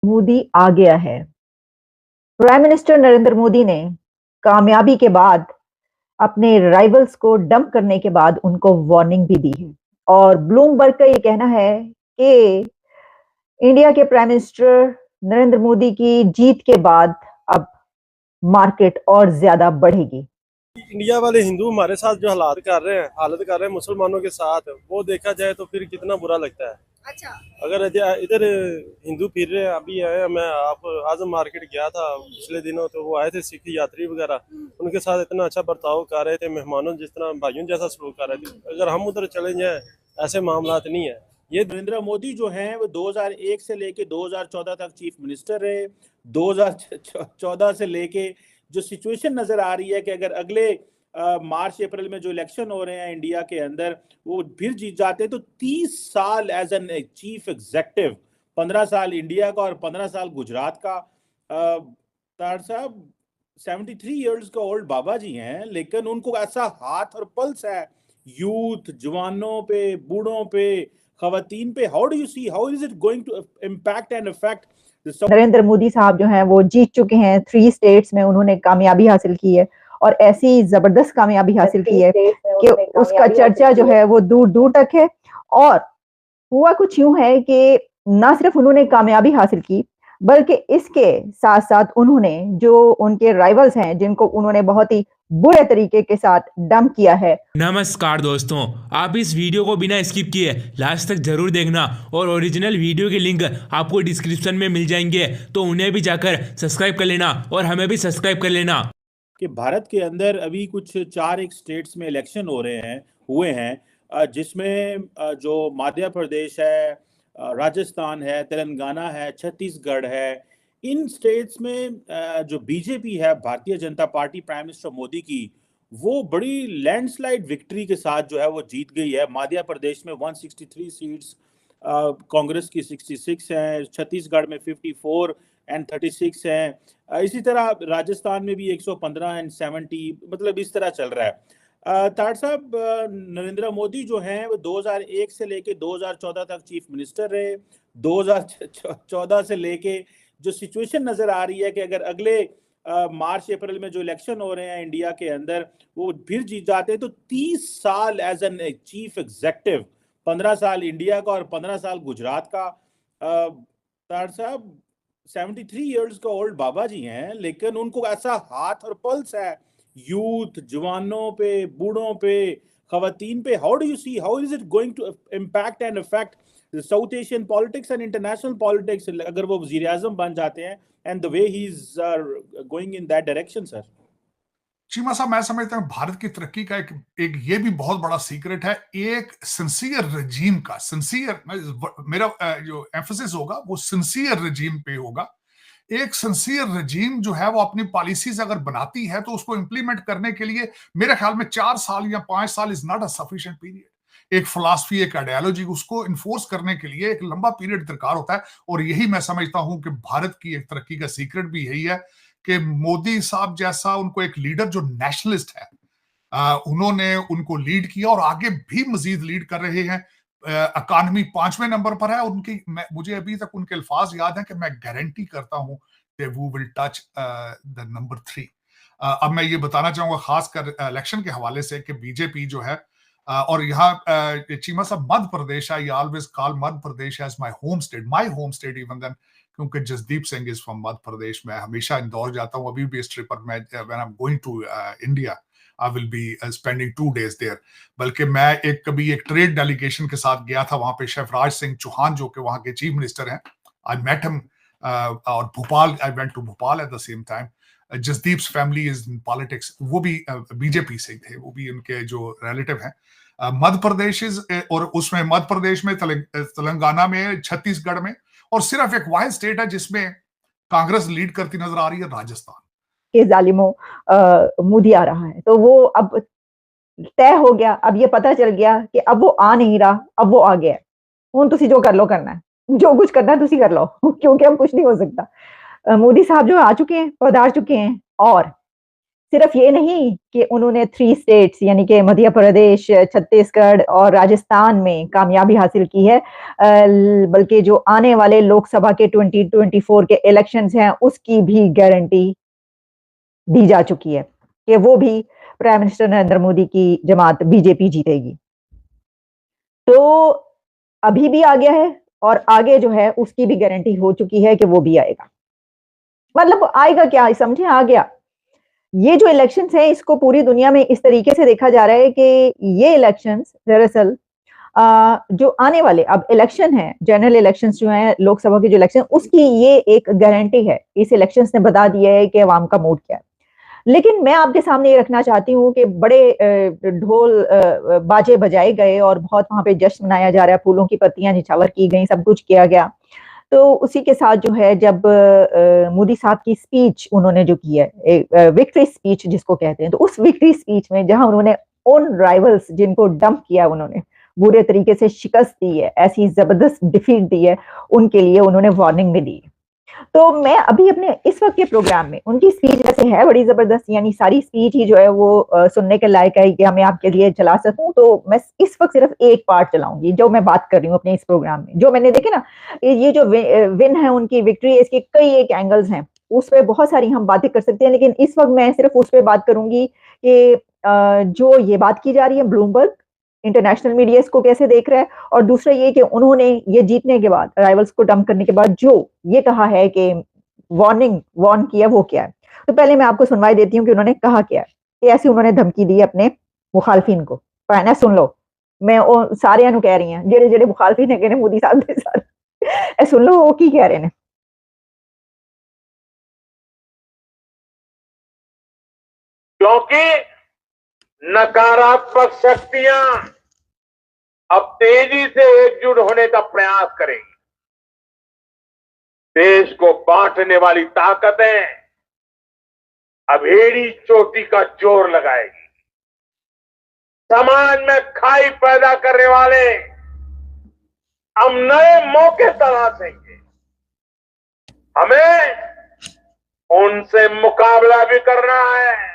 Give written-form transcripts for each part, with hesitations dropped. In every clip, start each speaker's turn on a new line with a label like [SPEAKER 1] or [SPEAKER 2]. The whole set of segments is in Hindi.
[SPEAKER 1] मोदी आ गया है। प्राइम मिनिस्टर नरेंद्र मोदी ने कामयाबी के बाद अपने राइवल्स को डंप करने के बाद उनको वार्निंग भी दी है। और ब्लूमबर्ग का ये कहना है कि इंडिया के प्राइम मिनिस्टर नरेंद्र मोदी की जीत के बाद अब मार्केट और ज्यादा बढ़ेगी।
[SPEAKER 2] इंडिया वाले हिंदू हमारे साथ जो हालत कर रहे हैं मुसलमानों के साथ, वो देखा जाए तो फिर कितना बुरा लगता है। अच्छा, अगर इधर हिंदू फिर रहे हैं, अभी आए मैं आप आजम मार्केट गया था पिछले दिनों, तो वो आए थे सिख यात्री वगैरह, उनके साथ इतना अच्छा बर्ताव कर रहे थे, मेहमानों जिस तरह भाइयों जैसा सलूक कर रहे थे। अगर हम उधर चले जाए ऐसे मामला नहीं है।
[SPEAKER 3] ये नरेंद्र मोदी जो हैं वो 2001 से लेके 2014 तक चीफ मिनिस्टर रहे। 2014 से लेके जो सिचुएशन नजर आ रही है कि अगर अगले मार्च अप्रैल में जो इलेक्शन हो रहे हैं इंडिया के अंदर वो फिर जीत जाते हैं तो 30 साल एज एन चीफ एग्जेक्टिव, 15 साल इंडिया का और 15 साल गुजरात का। तार साहब 73 इयर्स का ओल्ड बाबा जी हैं, लेकिन उनको ऐसा हाथ और पल्स है यूथ, जवानों पे, बूढ़ों पे, खवातीन पे। How do you see, how is it going to impact and affect?
[SPEAKER 1] Narendra Modi साहब जो हैं वो जीत चुके हैं। 3 स्टेट्स में उन्होंने कामयाबी हासिल की है और ऐसी जबरदस्त कामयाबी हासिल की है कि उसका चर्चा जो है वो दूर दूर तक है। और हुआ कुछ यूं है कि ना सिर्फ उन्होंने कामयाबी हासिल की, बल्कि इसके साथ साथ उन्होंने जो उनके राइवल्स हैं जिनको उन्होंने बहुत ही बुरे तरीके के साथ डंप किया है।
[SPEAKER 4] नमस्कार दोस्तों, आप इस वीडियो को बिना स्किप किए लास्ट तक जरूर देखना और ओरिजिनल वीडियो के लिंक आपको डिस्क्रिप्शन में मिल जाएंगे, तो उन्हें भी जाकर सब्सक्राइब कर लेना और हमें भी सब्सक्राइब कर लेना।
[SPEAKER 3] कि भारत के अंदर अभी कुछ 4 एक स्टेट्स में इलेक्शन हुए हैं, जिसमें जो मध्य प्रदेश है, राजस्थान है, तेलंगाना है, छत्तीसगढ़ है। इन स्टेट्स में जो बीजेपी है, Bharatiya Janata party, prime minister Modi की, वो बड़ी लैंडस्लाइड विक्ट्री के साथ जो है वो जीत गई है। मध्य प्रदेश में 163 सीट्स, कांग्रेस की 66 हैं, छत्तीसगढ़ में 54 एंड 36 हैं। इसी तरह राजस्थान में भी 115 एंड 70, मतलब इस तरह चल रहा है। तार साहब नरेंद्र मोदी जो हैं वो 2001 से लेके 2014 तक चीफ मिनिस्टर रहे। 2014 से लेके जो सिचुएशन नजर आ रही है कि अगर अगले मार्च अप्रैल में जो इलेक्शन हो रहे हैं इंडिया के अंदर वो फिर जीत जाते हैं तो 30 साल एज एन चीफ एग्जेक्टिव, 15 साल इंडिया का और 15 साल गुजरात का। तार साहब 73 इयर्स का ओल्ड बाबा जी हैं, लेकिन उनको ऐसा हाथ और पल्स है यूथ, जवानों पे, बूढ़ों पे, खवातीन पे। How do you see, how is it going to impact and affect south Asian politics and international politics अगर वो वजीर आजम बन जाते हैं and the way he is going in that direction? Sir
[SPEAKER 5] Cheema साहब, मैं समझता हूँ भारत की तरक्की का एक ये भी बहुत बड़ा सीक्रेट है, एक सिंसियर रजीम का। सिंसियर, मेरा जो एम्फोसिस होगा वो सिंसियर रजीम पे होगा। एक सिंसियर रजीम जो है वो अपनी पॉलिसीज अगर बनाती है तो उसको इंप्लीमेंट करने के लिए मेरे ख्याल में 4 साल या 5 साल is not a sufficient period. एक फिलॉसफी, एक आइडियोलॉजी, उसको इन्फोर्स करने के लिए एक लंबा पीरियड दरकार होता है। और यही मैं समझता हूं कि भारत की एक तरक्की का सीक्रेट भी यही है कि मोदी साहब जैसा उनको एक लीडर जो नेशनलिस्ट है, उन्होंने उनको लीड किया और आगे भी मजीद लीड कर रहे हैं। इकॉनमी 5वें नंबर पर है उनकी। मुझे अभी तक उनके अल्फाज याद हैं कि मैं गारंटी करता हूं कि वो विल टच द नंबर 3। अब मैं ये बताना चाहूंगा खासकर इलेक्शन के हवाले से कि बीजेपी जो है, और यहाँ Cheema sahab Madhya Pradesh, I always call Madhya Pradesh as my home state even then, क्योंकि जसदीप सिंह इज फ्रॉम मध्य प्रदेश। मैं हमेशा इंदौर जाता हूँ, अभी भी इस ट्रिप पर मैं when I am going to India I will be spending 2 days there. बल्कि मैं कभी एक ट्रेड डेलीगेशन के साथ गया था वहां पे। शिवराज सिंह चौहान जो कि वहां के चीफ मिनिस्टर हैं, आई मेट हिम। और Bhopal, I went to Bhopal at the same time. Jasdeep's family is in politics, वो भी बीजेपी से थे, वो भी उनके जो रिलेटिव हैं। मध्य प्रदेश और उसमें मध्य प्रदेश में, तेलंगाना में, छत्तीसगढ़ में, और सिर्फ एक वाहिद स्टेट है जिसमें कांग्रेस लीड करती नजर आ रही है, राजस्थान
[SPEAKER 1] के जालिमों मोदी आ रहा है। तो वो अब तय हो गया, अब ये पता चल गया कि अब वो आ नहीं रहा, अब वो आ गया। हुन तुसी जो कर लो करना है, जो कुछ करना है तुसी कर लो क्योंकि अब कुछ नहीं हो सकता। मोदी साहब जो आ चुके हैं, पधार चुके हैं और सिर्फ ये नहीं कि उन्होंने 3 स्टेट्स यानी कि मध्य प्रदेश, छत्तीसगढ़ और राजस्थान में कामयाबी हासिल की है, बल्कि जो आने वाले लोकसभा के 2024 के इलेक्शंस हैं उसकी भी गारंटी दी जा चुकी है कि वो भी प्राइम मिनिस्टर नरेंद्र मोदी की जमात बीजेपी जीतेगी। तो अभी भी आ गया है और आगे जो है उसकी भी गारंटी हो चुकी है कि वो भी आएगा। मतलब आएगा क्या, समझे, आ गया। ये जो इलेक्शंस हैं इसको पूरी दुनिया में इस तरीके से देखा जा रहा है कि ये इलेक्शंस दरअसल जो आने वाले अब इलेक्शन है, जनरल इलेक्शंस जो हैं, लोकसभा के जो इलेक्शन, उसकी ये एक गारंटी है। इस इलेक्शंस ने बता दिया है कि अवाम का मूड क्या है। लेकिन मैं आपके सामने ये रखना चाहती हूँ कि बड़े ढोल बाजे बजाए गए और बहुत वहां पे जश्न मनाया जा रहा है, फूलों की पत्तियां निछावर की गई, सब कुछ किया गया। तो उसी के साथ जो है जब मोदी साहब की स्पीच उन्होंने जो की है, विक्ट्री स्पीच जिसको कहते हैं, तो उस विक्ट्री स्पीच में जहां उन्होंने उन राइवल्स जिनको डंप किया, उन्होंने बुरे तरीके से शिकस्त दी है, ऐसी जबरदस्त डिफीट दी है, उनके लिए उन्होंने वार्निंग भी दी। तो मैं अभी अपने इस वक्त के प्रोग्राम में उनकी स्पीच वैसे है बड़ी जबरदस्त, यानी सारी स्पीच ही जो है वो सुनने के लायक है कि मैं आपके लिए चला सकूं, तो मैं इस वक्त सिर्फ एक पार्ट चलाऊंगी जो मैं बात कर रही हूँ अपने इस प्रोग्राम में। जो मैंने देखे ना, ये जो विन है उनकी, विक्ट्री, इसके कई एक एंगल्स हैं, उस पर बहुत सारी हम बातें कर सकते हैं, लेकिन इस वक्त मैं सिर्फ उस पर बात करूंगी कि जो ये बात की जा रही है, ब्लूमबर्ग इंटरनेशनल मीडिया इसको कैसे देख रहा है, और दूसरा ये कि उन्होंने ये जीतने के बाद, राइवल्स को डंप करने के बाद जो ये कहा है कि वार्न किया, वो क्या है। तो पहले मैं आपको सुनवाई देती हूँ कि उन्होंने कहा क्या है, कि ऐसी उन्होंने धमकी दी अपने मुखालफिन को। पहले सुन लो, मैं सारे कह रही हैं जेड़े जेड़े मुखालफिन है मोदी साहब के साथ, सुन लो वो की कह रहे हैं।
[SPEAKER 6] क्योंकि नकारात्मक शक्तियां अब तेजी से एकजुट होने का प्रयास करेंगी। देश को बांटने वाली ताकतें अब एड़ी चोटी का जोर लगाएगी। समाज में खाई पैदा करने वाले हम नए मौके तलाशेंगे। हमें उनसे मुकाबला भी करना है।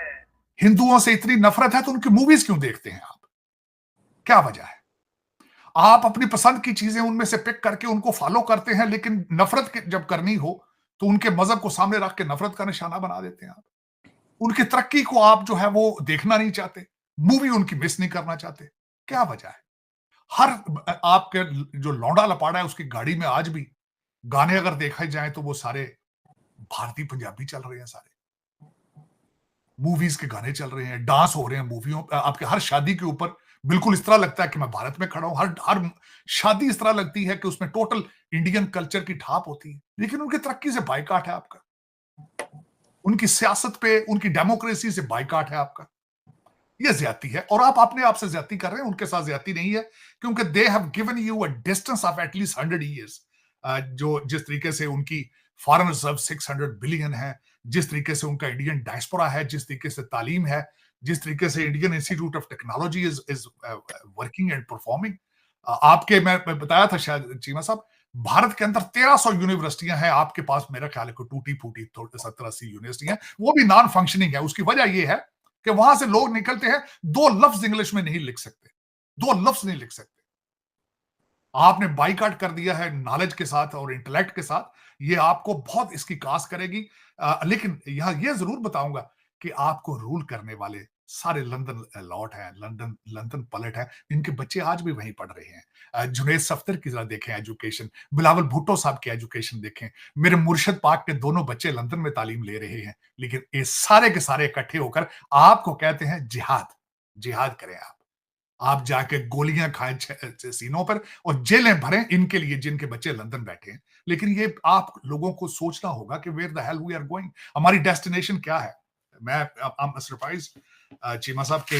[SPEAKER 5] हिंदुओं से इतनी नफरत है तो उनकी मूवीज क्यों देखते हैं आप? क्या वजह है? आप अपनी पसंद की चीजें उनमें से पिक करके उनको फॉलो करते हैं, लेकिन नफरत जब करनी हो तो उनके मजहब को सामने रख के नफरत का निशाना बना देते हैं आप। उनकी तरक्की को आप जो है वो देखना नहीं चाहते, मूवी उनकी मिस नहीं करना चाहते। क्या वजह है? हर आपके जो लौंडा लपाड़ा है उसकी गाड़ी में आज भी गाने अगर देखा जाए तो वो सारे भारतीय पंजाबी चल रहे हैं, सारे मूवीज के गाने चल रहे हैं, डांस हो रहे हैं मूवियों। आपके हर शादी के ऊपर बिल्कुल इस तरह लगता है कि मैं भारत में खड़ा हूं। हर शादी इस तरह लगती है कि उसमें टोटल इंडियन कल्चर की ठाप होती है। लेकिन उनकी तरक्की से बाइकाट है आपका, उनकी सियासत पे, उनकी डेमोक्रेसी से बाइकाट है आपका। यह ज्यादती है और आप अपने आप से ज्यादती कर रहे हैं, उनके साथ ज्यादती नहीं है, क्योंकि they have given you a distance of at least 100 years. जो जिस तरीके से उनकी फॉरेन रिजर्व 600 बिलियन है, जिस तरीके से उनका इंडियन डायस्पोरा है, जिस तरीके से तालीम है, जिस तरीके से Indian institute of technology is working and performing. आपके मैं बताया था शायद चीमा साहब, भारत के अंदर 1300 यूनिवर्सिटियां हैं, आपके पास मेरा ख्याल है कोई टूटी फूटी 70-80 यूनिवर्सिटियां, वो भी नॉन फंक्शनिंग है। उसकी वजह यह है कि वहां से लोग निकलते हैं, 2 लफ्ज इंग्लिश में नहीं लिख सकते, 2 लफ्ज नहीं लिख सकते। आपने बाइकाट कर दिया है नॉलेज के साथ और इंटेलेक्ट के साथ, ये आपको बहुत इसकी कास करेगी। लेकिन यहां ये जरूर बताऊंगा कि आपको रूल करने वाले सारे लंदन लॉट हैं, लंदन पलट है, इनके बच्चे आज भी वहीं पढ़ रहे हैं। जुनैद सफ्दर की जरा देखें एजुकेशन, बिलावल भुट्टो साहब की एजुकेशन देखें, मेरे मुर्शद पाक के दोनों बच्चे लंदन में तालीम ले रहे हैं। लेकिन ये सारे के सारे इकट्ठे होकर आपको कहते हैं जिहाद। जिहाद करें आप जाके गोलियां खाएं सीनों पर और जेलें भरें इनके लिए जिनके बच्चे लंदन बैठे हैं। लेकिन ये आप लोगों को सोचना होगा कि where the hell we are going, हमारी डेस्टिनेशन क्या है। मैं आई एम सरप्राइज चीमा साहब के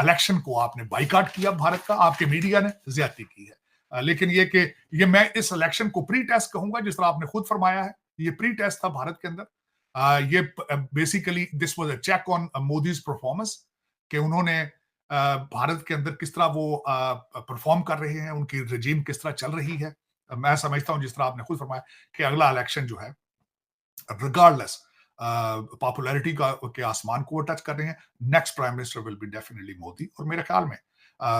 [SPEAKER 5] इलेक्शन को आपने बाइकाट किया भारत का, आपके मीडिया ने ज्यादती की है। लेकिन ये कि ये मैं इस इलेक्शन को प्री टेस्ट कहूंगा, जिस तरह आपने खुद फरमाया है, ये प्री टेस्ट था भारत के अंदर। ये basically this was a check on Modi's performance, कि उन्होंने भारत के अंदर किस तरह वो परफॉर्म कर रहे हैं, उनकी रजीम किस तरह चल रही है। मैं समझता हूं जिस तरह आपने खुद फरमाया कि अगला इलेक्शन जो है, रिगार्डलेस पॉपुलैरिटी के आसमान को वो टच कर रहे हैं। Next prime minister will be definitely Modi, और मेरे ख्याल में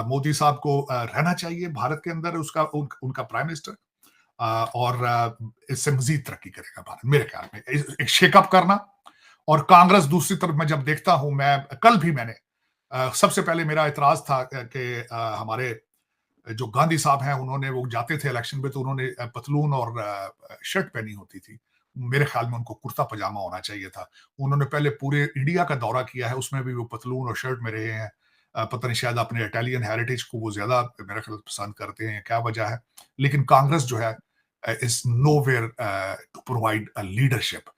[SPEAKER 5] मोदी साहब को रहना चाहिए भारत के अंदर उनका प्राइम मिनिस्टर, और इससे मजीद तरक्की करेगा भारत मेरे ख्याल में। एक शेकअप करना, और कांग्रेस दूसरी तरफ मैं जब देखता हूं, मैंने सबसे पहले मेरा इतराज था कि हमारे जो गांधी साहब हैं, उन्होंने वो जाते थे इलेक्शन पे तो उन्होंने पतलून और शर्ट पहनी होती थी। मेरे ख्याल में उनको कुर्ता पजामा होना चाहिए था। उन्होंने पहले पूरे इंडिया का दौरा किया है, उसमें भी वो पतलून और शर्ट में रहे हैं। पता नहीं, शायद अपने इटालियन हेरिटेज को वो ज्यादा मेरा ख्याल पसंद करते हैं, क्या वजह है। लेकिन कांग्रेस जो है is nowhere to provide a leadership.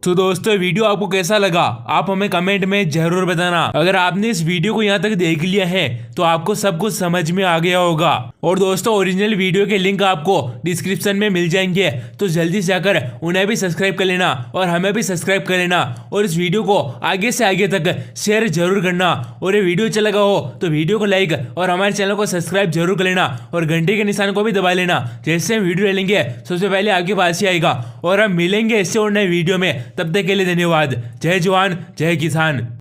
[SPEAKER 4] तो दोस्तों वीडियो आपको कैसा लगा आप हमें कमेंट में जरूर बताना। अगर आपने इस वीडियो को यहाँ तक देख लिया है तो आपको सब कुछ समझ में आ गया होगा। और दोस्तों ओरिजिनल वीडियो के लिंक आपको डिस्क्रिप्शन में मिल जाएंगे, तो जल्दी से जाकर उन्हें भी सब्सक्राइब कर लेना और हमें भी सब्सक्राइब कर लेना, और इस वीडियो को आगे से आगे तक शेयर जरूर करना। और ये वीडियो अच्छा लगा हो तो वीडियो को लाइक और हमारे चैनल को सब्सक्राइब जरूर कर लेना, और घंटे के निशान को भी दबा लेना। जैसे हम वीडियो डालेंगे सबसे पहले आपके पास ही आएगा। और हम मिलेंगे इससे और नए वीडियो में, तब तक के लिए धन्यवाद। जय जवान जय किसान।